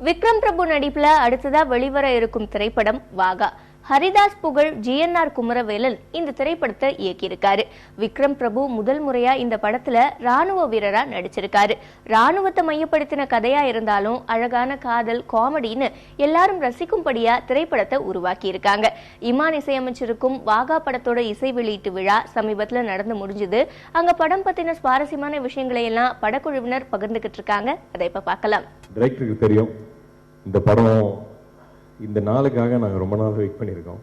விக்ரம் பிரபு நடிப்புல அடுத்ததா வெளிவர இருக்கும் திரைப்படம் வாகா. ஹரிதாஸ் புகழ் GNR குமரவேலன் இந்த திரைப்படத்தை இயக்கியிருக்காரு. விக்ரம் பிரபு முதல் முறையா இந்த படத்துல ராணுவ வீரரா நடிச்சிருக்காரு. ராணுவத்தை மையப்படுத்தின கதையா இருந்தாலும் அழகான காதல், காமெடின்னு எல்லாரும் ரசிக்கும்படியா திரைப்படத்தை உருவாக்கி இருக்காங்க. இமான் இசையமைச்சிருக்கும் வாகா படத்தோட இசை வெளியீட்டு விழா சமீபத்துல நடந்து முடிஞ்சது. அங்க படம் பத்தின சுவாரஸ்யமான விஷயங்களை எல்லாம் படக்குழுவினர் பகிர்ந்துகிட்டு இருக்காங்க. அதை இப்ப பார்க்கலாம். டைரக்டருக்கு தெரியும் இந்த படம் இந்த நாளுக்காக நாங்கள் ரொம்ப நாள் வெயிட் பண்ணியிருக்கோம்.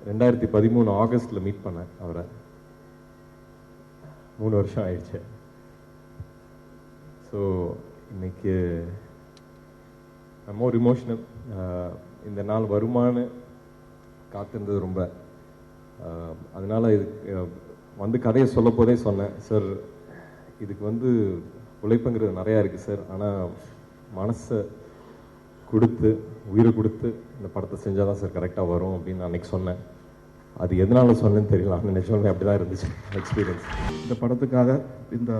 2013 ஆகஸ்ட்ல மீட் பண்ணேன் அவரை. 3 வருஷம் ஆயிடுச்சு. ஸோ இன்னைக்கு மோர் இமோஷனல். இந்த நாள் வருமானு காத்திருந்தது ரொம்ப. அதனால இது வந்து கதையை சொல்ல போதே சொன்னேன், சார் இதுக்கு உழைப்புங்கிறது நிறையா இருக்குது சார், ஆனால் மனசை கொடுத்து உயிரை கொடுத்து இந்த படத்தை செஞ்சால் தான் சார் கரெக்டாக வரும் அப்படின்னு அன்றைக்கி சொன்னேன். அது எதனால சொன்னேன்னு தெரியல, நினைச்சோன்னே அப்படி தான் இருந்துச்சு எக்ஸ்பீரியன்ஸ். இந்த படத்துக்காக இந்த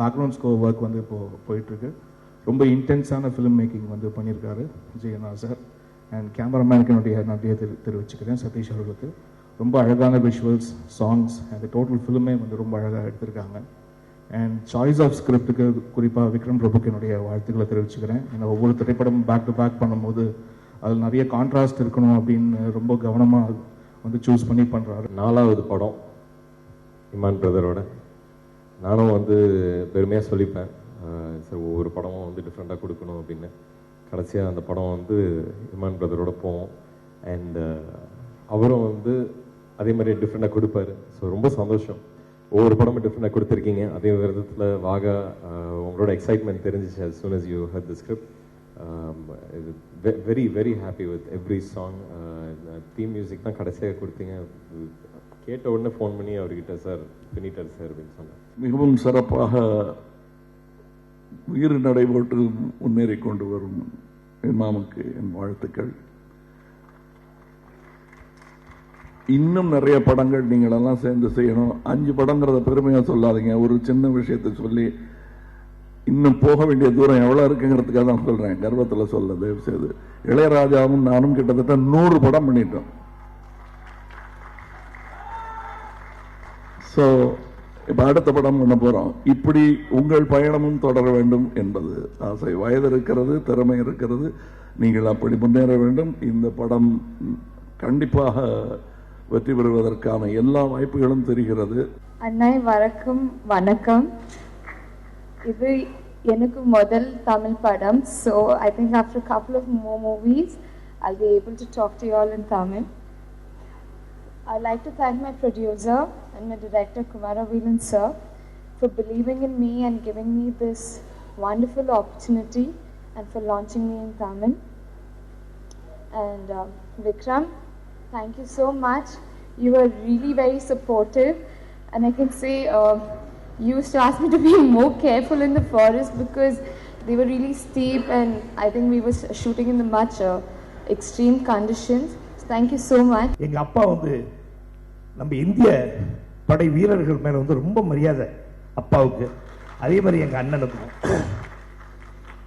பேக்ரவுண்ட் ஸ்கோர் ஒர்க் இப்போது போயிட்டுருக்கு. ரொம்ப இன்டென்ஸான ஃபிலிம் மேக்கிங் பண்ணியிருக்காரு GNR சார். அண்ட் கேமராமேனுக்கு என்னுடைய நன்றியை தெரிவிச்சுக்கிறேன் சதீஷ் அவர்களுக்கு. ரொம்ப அழகான விஷுவல்ஸ், சாங்ஸ், அந்த டோட்டல் ஃபிலிமே ரொம்ப அழகாக எடுத்திருக்காங்க. அண்ட் சாய்ஸ் ஆஃப் ஸ்கிரிப்டுக்கு குறிப்பாக விக்ரம் பிரபுக்கு என்னுடைய வாழ்த்துக்களை தெரிவிச்சுக்கிறேன். ஏன்னா ஒவ்வொரு திரைப்படம் பேக் டு பேக் பண்ணும்போது அதில் நிறைய கான்ட்ராஸ்ட் இருக்கணும் அப்படின்னு ரொம்ப கவனமாக சூஸ் பண்ணி பண்ணுறாரு. 4வது படம் இமான் பிரதரோட. நானும் பெருமையாக சொல்லிப்பேன் சார், ஒவ்வொரு படமும் டிஃப்ரெண்ட்டாக கொடுக்கணும் அப்படின்னு. கடைசியாக அந்த படம் இமான் பிரதரோட போவோம். அண்ட் அவரும் அதே மாதிரி டிஃப்ரெண்ட்டாக கொடுப்பாரு. ஸோ ரொம்ப சந்தோஷம். ஒவ்வொரு படமும் டிஃப்ரெண்டாக கொடுத்துருக்கீங்க. அதே விதத்தில் வாகா உங்களோட எக்ஸைட்மெண்ட் தெரிஞ்சிச்சு as soon as you heard the script. very very happy with every song. Theme music தான் கடைசியாக கொடுத்தீங்க. கேட்ட உடனே ஃபோன் பண்ணி அவர்கிட்ட சார் பின்னிட்டார் சார் அப்படின்னு சொன்னேன். மிகவும் சிறப்பாக உயிர் நடைபோட்டு முன்னேறி கொண்டு வரும் இமாமுக்கு என் வாழ்த்துக்கள். இன்னும் நிறைய படங்கள் நீங்களெல்லாம் சேர்ந்து செய்யணும். 5 படங்கிறத பெருமையாக சொல்லாதீங்க. ஒரு சின்ன விஷயத்தை சொல்லி இன்னும் போக வேண்டிய தூரம் எவ்வளோ இருக்குங்கிறதுக்காக தான் சொல்கிறேன், கர்வத்தில் சொல்ல தயவு செய்து. இளையராஜாவும் நானும் கிட்டத்தட்ட 100 படம் பண்ணிட்டோம். ஸோ இப்போ அடுத்த படம் பண்ண போகிறோம். இப்படி உங்கள் பயணமும் தொடர வேண்டும் என்பது ஆசை. வயது இருக்கிறது, திறமை இருக்கிறது, நீங்கள் அப்படி முன்னேற வேண்டும். இந்த படம் கண்டிப்பாக வெற்றி பெறுவதற்கான எல்லா வாய்ப்புகளும் தெரிகிறது. அண்ணா வணக்கம். இது எனக்கு முதல் தமிழ் படம். So I think after a couple of more movies I'll be able to talk to you all in Tamil. I'd like to thank my producer and my director Kumaravelan sir for believing in me and giving me this wonderful opportunity and for launching me in Tamil. And Vikram, thank you so much. You were really very supportive, and I can say you used to ask me to be more careful in the forest because they were really steep, and I think we were shooting in the much extreme conditions. So thank you so much. எங்க அப்பா நம்ம இந்திய படை வீரர்கள் மேல ரொம்ப மரியாதை அப்பாவுக்கு. அதே மாதிரி எங்க அண்ணனுக்கும்.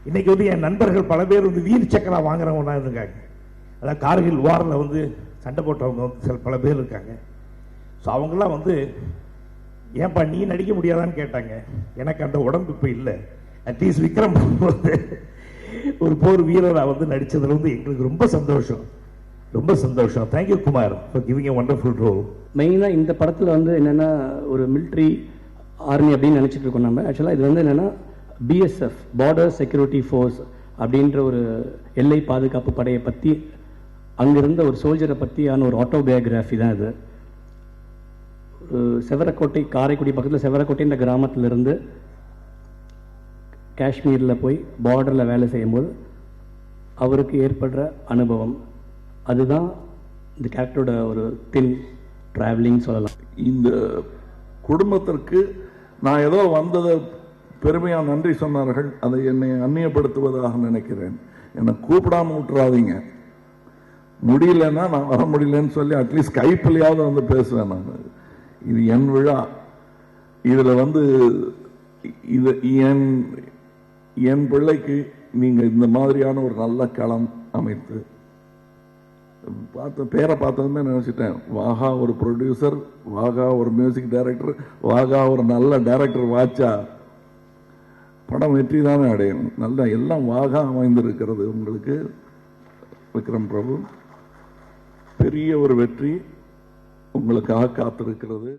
இன்னைக்கு என் நண்பர்கள் பல பேர் வீர் சக்கரா வாங்குறவங்க இருக்காங்க. அதான் கார்கில் வாரில் சண்டை போட்டவங்க பல பேர் இருக்காங்க. ஸோ அவங்களாம் ஏன்பா நீ நடிக்க முடியாதான்னு கேட்டாங்க. எனக்கு அந்த உடம்பு இப்போ இல்லை. அட்லீஸ்ட் விக்ரம் ஒரு போர் வீரராக நடித்ததில் எங்களுக்கு ரொம்ப சந்தோஷம், ரொம்ப சந்தோஷம். Thank you Kumar for giving a wonderful role. மெயினாக இந்த படத்தில் என்னென்னா ஒரு மிலிட்ரி ஆர்மி அப்படின்னு நினச்சிட்டு இருக்கோம் நம்ம. ஆக்சுவலாக இது என்னென்னா BSF பார்டர் செக்யூரிட்டி ஃபோர்ஸ் அப்படின்ற ஒரு எல்லை பாதுகாப்பு படையை பற்றி, அங்கிருந்த ஒரு சோல்ஜரை பற்றியான ஒரு ஆட்டோபயோகிராஃபி தான் இது. செவரக்கோட்டை, காரைக்குடி பக்கத்தில் செவரக்கோட்டைன்ற கிராமத்திலிருந்து காஷ்மீரில் போய் பார்டரில் வேலை செய்யும்போது அவருக்கு ஏற்படுற அனுபவம், அதுதான் இந்த கேரக்டரோட ஒரு தின் ட்ராவலிங் சொல்லலாம். இந்த குடும்பத்திற்கு நான் ஏதோ வந்ததை பெருமையாக நன்றி சொன்னார்கள். அதை என்னை அந்நியப்படுத்துவதாக நினைக்கிறேன். என்னை கூப்பிடாம விட்டுறாதீங்க. முடியலன்னா நான் வர முடியலன்னு சொல்லி அட்லீஸ்ட் கைப்பிள்ளையாவது பேசுவேன். நான் இது என் விழா. இதில் இது என் பிள்ளைக்கு நீங்க இந்த மாதிரியான ஒரு நல்ல களம் அமைத்து பேரை பார்த்ததுமே நினைச்சிட்டேன், வாகா ஒரு ப்ரொடியூசர், வாகா ஒரு மியூசிக் டைரக்டர், வாகா ஒரு நல்ல டைரக்டர் வாச்சா படம் வெற்றி தானே அடையும். நல்ல எல்லாம் வாகா அமைந்திருக்கிறது உங்களுக்கு. விக்ரம் பிரபு, பெரிய ஒரு வெற்றி உங்களுக்காக காத்திருக்கிறது.